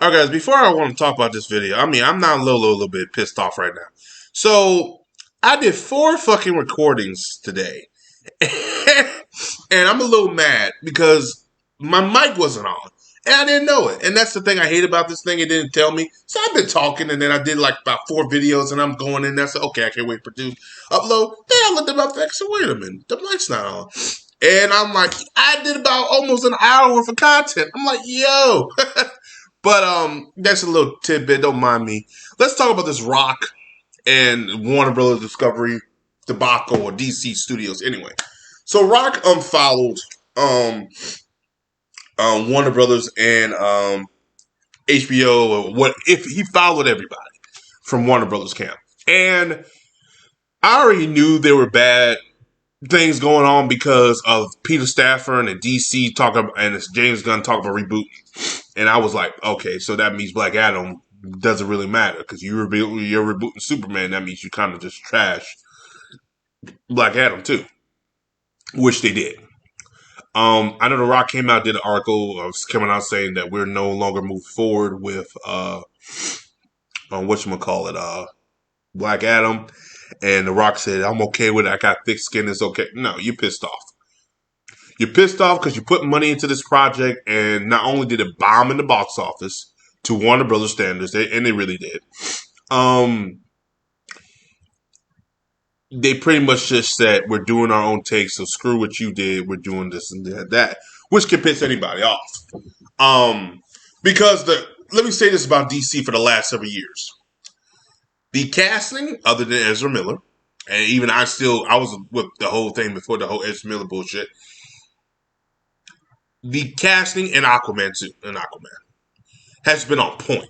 All right, guys, before I want to talk about this video, I'm not a little bit pissed off right now. So, I did 4 fucking recordings today. And I'm a little mad because my mic wasn't on. And I didn't know it. And that's the thing I hate about this thing. It didn't tell me. So I've been talking, and then I did like about 4 videos, and I'm going in there. So, okay, I can't wait to produce, upload. Then I looked at my back. So, wait a minute. The mic's not on. And I'm like, I did about almost an hour worth of content. I'm like, yo. But that's a little tidbit. Don't mind me. Let's talk about this Rock and Warner Brothers Discovery debacle or DC Studios. Anyway, so Rock unfollowed Warner Brothers and HBO or what if he followed everybody from Warner Brothers camp. And I already knew there were bad things going on because of Peter Stafford and DC talking and it's James Gunn talking about rebooting. And I was like, okay, so that means Black Adam doesn't really matter because you're rebooting Superman. That means you kind of just trash Black Adam too, which they did. I know The Rock came out, did an article coming out saying that we're no longer moving forward with whatchamacallit, Black Adam. And The Rock said, I'm okay with it. I got thick skin. It's okay. No, you're pissed off. You're pissed off because you put money into this project, and not only did it bomb in the box office to Warner Brothers standards, and they really did. They pretty much just said, we're doing our own take, so screw what you did. We're doing this and that, which can piss anybody off. Because let me say this about DC for the last several years. The casting, other than Ezra Miller, and even I was with the whole thing before the whole Ezra Miller bullshit. The casting in Aquaman has been on point.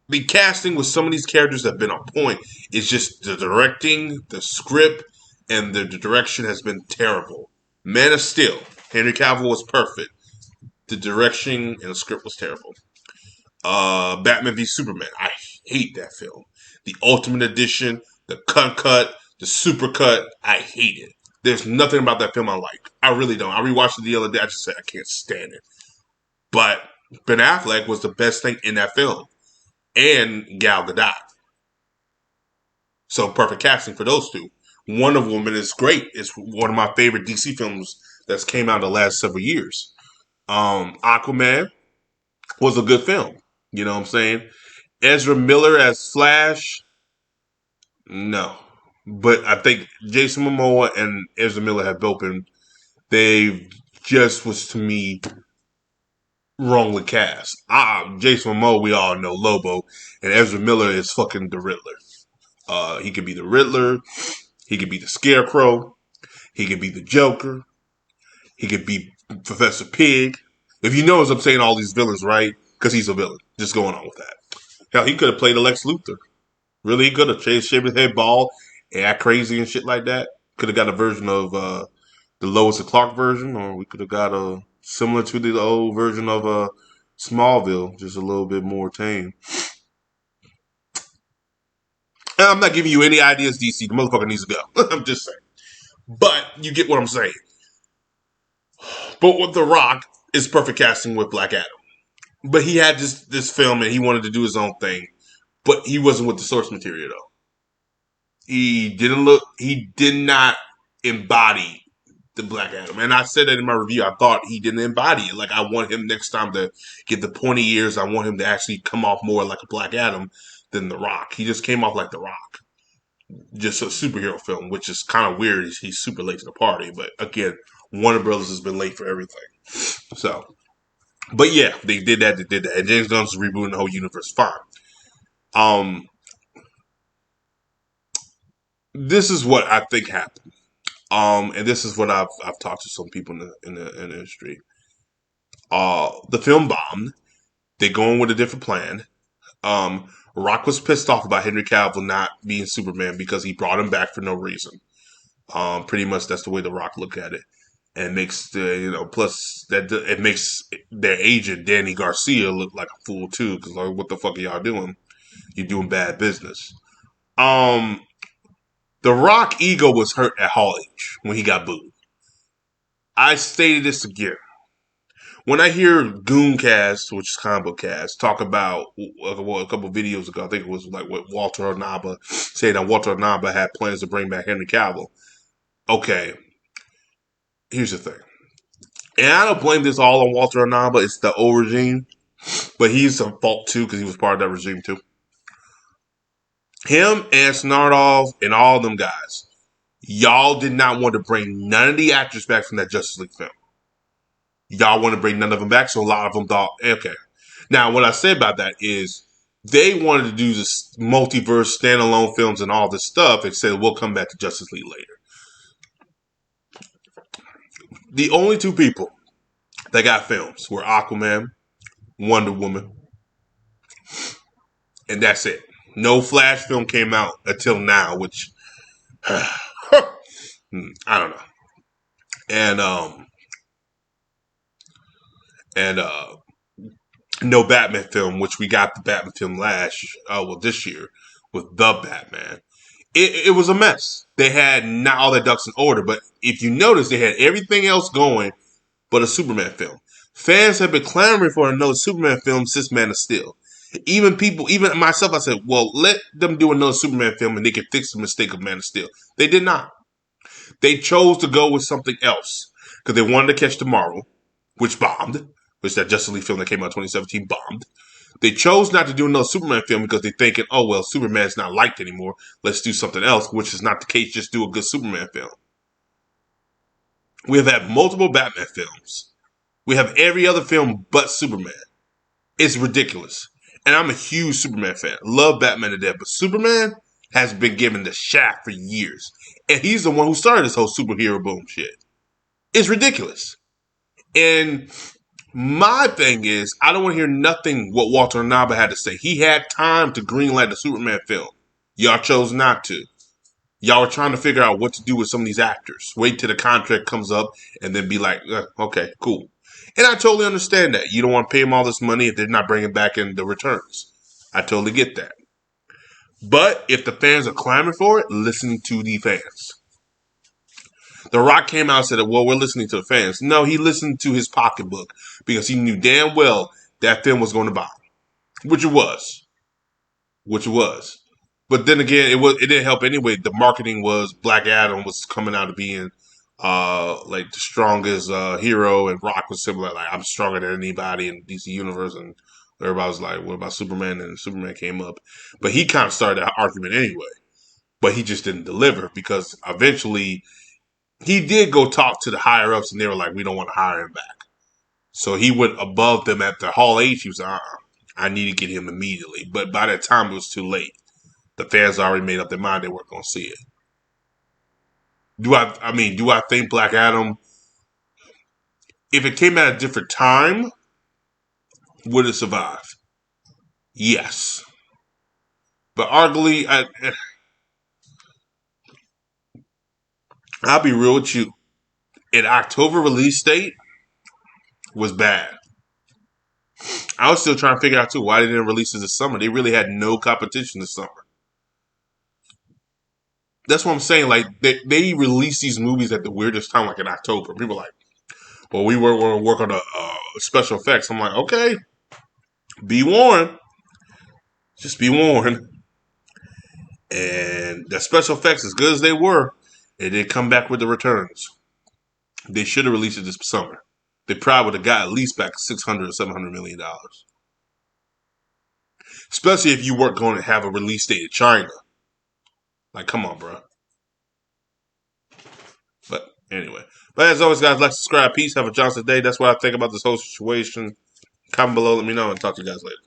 The casting with some of these characters have been on point. It's just the directing, the script, and the direction has been terrible. Man of Steel, Henry Cavill was perfect. The direction and the script was terrible. Batman v Superman, I hate that film. The Ultimate Edition, the cut, the super cut, I hate it. There's nothing about that film I like. I really don't. I rewatched it the other day. I just said I can't stand it. But Ben Affleck was the best thing in that film. And Gal Gadot. So perfect casting for those two. Wonder Woman is great. It's one of my favorite DC films that's came out in the last several years. Aquaman was a good film. You know what I'm saying? Ezra Miller as Flash, no. But I think Jason Momoa and Ezra Miller have both been, they just was to me wrongly cast. Jason Momoa, we all know Lobo, and Ezra Miller is fucking the Riddler. He could be the Riddler, he could be the Scarecrow, he could be the Joker, he could be Professor Pig. If you notice, I'm saying all these villains, right? Because he's a villain. Just going on with that. Hell, he could have played Lex Luthor. Really, he could have shaved his head bald and act crazy and shit like that. Could have got a version of the Lois and Clark version, or we could have got a similar to the old version of Smallville, just a little bit more tame. And I'm not giving you any ideas, DC. The motherfucker needs to go. I'm just saying. But you get what I'm saying. But with The Rock, it's perfect casting with Black Adam. But he had this film and he wanted to do his own thing. But he wasn't with the source material though. He did not embody the Black Adam. And I said that in my review. I thought he didn't embody it. Like I want him next time to get the pointy ears. I want him to actually come off more like a Black Adam than The Rock. He just came off like The Rock. Just a superhero film, which is kind of weird. He's super late to the party. But again, Warner Brothers has been late for everything. So, but yeah, they did that. And James Gunn's rebooting the whole universe. Fine. This is what I think happened. And this is what I've talked to some people in the industry. The film bombed. They're going with a different plan. Rock was pissed off about Henry Cavill not being Superman because he brought him back for no reason. Pretty much that's the way The Rock look at it. And it makes plus that it makes their agent Danny Garcia look like a fool too. Because like, what the fuck are y'all doing? You're doing bad business. The Rock ego was hurt at Hall H when he got booed. I stated this again. when I hear Gooncast, which is comic book cast, talk about a couple of videos ago, I think it was like what Walter Onaba saying that Walter Onaba had plans to bring back Henry Cavill. Okay, here's the thing. And I don't blame this all on Walter Onaba. It's the old regime. But he's a fault too because he was part of that regime too. Him and Snardov and all them guys, y'all did not want to bring none of the actors back from that Justice League film. Y'all want to bring none of them back, so a lot of them thought, okay. Now, what I say about that is they wanted to do this multiverse standalone films and all this stuff and said, we'll come back to Justice League later. The only two people that got films were Aquaman, Wonder Woman, and that's it. No Flash film came out until now, which I don't know. And no Batman film, which we got the Batman film this year with the Batman. It was a mess. They had not all their ducks in order, but if you notice, they had everything else going but a Superman film. Fans have been clamoring for another Superman film since Man of Steel. Even myself, I said, well, let them do another Superman film and they can fix the mistake of Man of Steel. They did not. They chose to go with something else because they wanted to catch Tomorrow, which bombed, which that Justice League film that came out in 2017 bombed. They chose not to do another Superman film because they're thinking, oh, well, Superman's not liked anymore. Let's do something else, which is not the case. Just do a good Superman film. We have had multiple Batman films. We have every other film but Superman. It's ridiculous. And I'm a huge Superman fan. Love Batman to death. But Superman has been given the shaft for years. And he's the one who started this whole superhero boom shit. It's ridiculous. And my thing is, I don't want to hear nothing what Walter Onaba had to say. He had time to greenlight the Superman film. Y'all chose not to. Y'all were trying to figure out what to do with some of these actors. Wait till the contract comes up and then be like, okay, cool. And I totally understand that. You don't want to pay them all this money if they're not bringing back in the returns. I totally get that. But if the fans are clamoring for it, listen to the fans. The Rock came out and said, well, we're listening to the fans. No, he listened to his pocketbook because he knew damn well that film was going to bomb, which it was. But then again, it didn't help anyway. The marketing was Black Adam was coming out of being like the strongest hero, and Rock was similar, like I'm stronger than anybody in DC Universe, and everybody was like, what about Superman? And Superman came up. But he kind of started that argument anyway. But he just didn't deliver because eventually he did go talk to the higher ups and they were like, we don't want to hire him back. So he went above them at the Hall H. He was like, I need to get him immediately. But by that time, it was too late. The fans already made up their mind they weren't going to see it. Do I think Black Adam, if it came at a different time, would it survive? Yes. But arguably, I'll be real with you. An October release date was bad. I was still trying to figure out, too, why they didn't release it this summer. They really had no competition this summer. That's what I'm saying. Like, they release these movies at the weirdest time, like in October. People are like, well, we were going to work on special effects. I'm like, okay, be warned. Just be warned. And the special effects, as good as they were, it didn't come back with the returns. They should have released it this summer. They probably would have got at least back $600 or $700 million. Especially if you weren't going to have a release date in China. Like, come on, bro. But anyway. But as always, guys, like, subscribe. Peace. Have a Johnson day. That's what I think about this whole situation. Comment below. Let me know. And talk to you guys later.